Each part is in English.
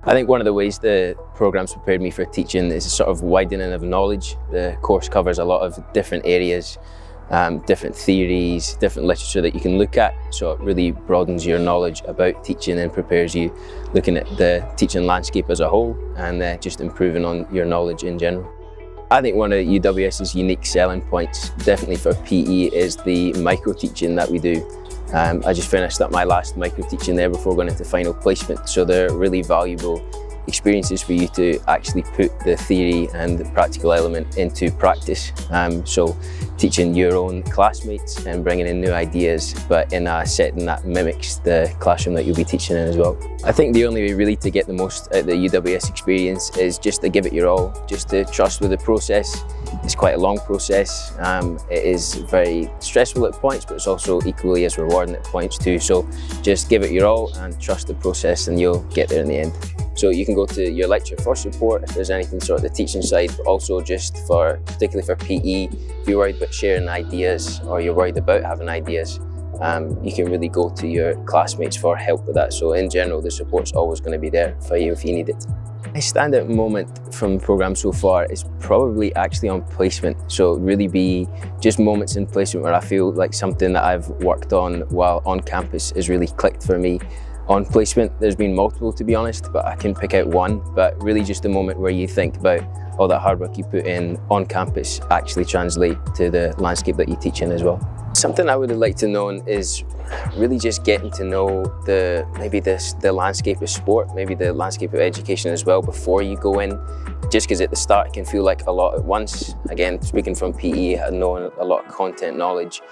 I think one of the ways the program's prepared me for teaching is a sort of widening of knowledge. The course covers a lot of different areas, different theories, different literature that you can look at, so it really broadens your knowledge about teaching and prepares you looking at the teaching landscape as a whole and just improving on your knowledge in general. I think one of UWS's unique selling points, definitely for PE, is the micro-teaching that we do. I just finished up my last micro-teaching there before going into final placement, so they're really valuable experiences for you to actually put the theory and the practical element into practice. So teaching your own classmates and bringing in new ideas, but in a setting that mimics the classroom that you'll be teaching in as well. I think the only way really to get the most out of the UWS experience is just to give it your all, just to trust with the process. It's quite a long process. It is very stressful at points, but it's also equally as rewarding at points too. So just give it your all and trust the process and you'll get there in the end. So you can go to your lecture for support if there's anything sort of the teaching side, but also just for, particularly for PE, if you're worried about sharing ideas or you're worried about having ideas, you can really go to your classmates for help with that. So in general, the support's always going to be there for you if you need it. My standout moment from the programme so far is probably actually on placement. So really be just moments in placement where I feel like something that I've worked on while on campus has really clicked for me. On placement, there's been multiple to be honest, but I can pick out one. But really just a moment where you think about all that hard work you put in on campus actually translate to the landscape that you teach in as well. Something I would have liked to know is really just getting to know the landscape of sport, maybe the landscape of education as well before you go in. Just because at the start it can feel like a lot at once. Again, speaking from PE, I know a lot of content knowledge,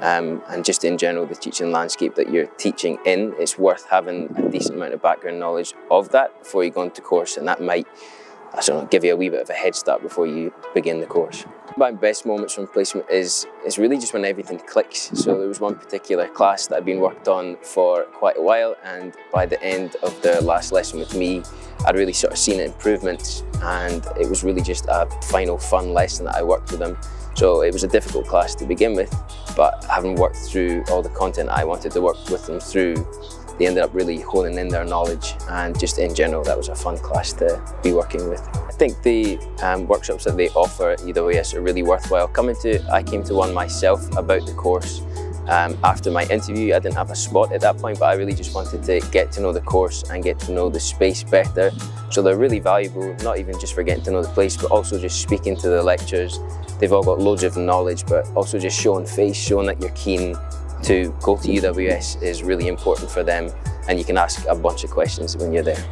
and just in general the teaching landscape that you're teaching in, it's worth having a decent amount of background knowledge of that before you go into course, and that might, I don't know, give you a wee bit of a head start before you begin the course. My best moments from placement is really just when everything clicks. So there was one particular class that I'd been worked on for quite a while, and by the end of the last lesson with me, I'd really sort of seen improvements, and it was really just a final fun lesson that I worked with them. So it was a difficult class to begin with, but having worked through all the content I wanted to work with them through, they ended up really honing in their knowledge, and just in general that was a fun class to be working with. I think the workshops that they offer at UWS are really worthwhile coming to. I came to one myself about the course. After my interview, I didn't have a spot at that point, but I really just wanted to get to know the course and get to know the space better. So they're really valuable, not even just for getting to know the place, but also just speaking to the lecturers. They've all got loads of knowledge, but also just showing face, showing that you're keen to go to UWS is really important for them, and you can ask a bunch of questions when you're there.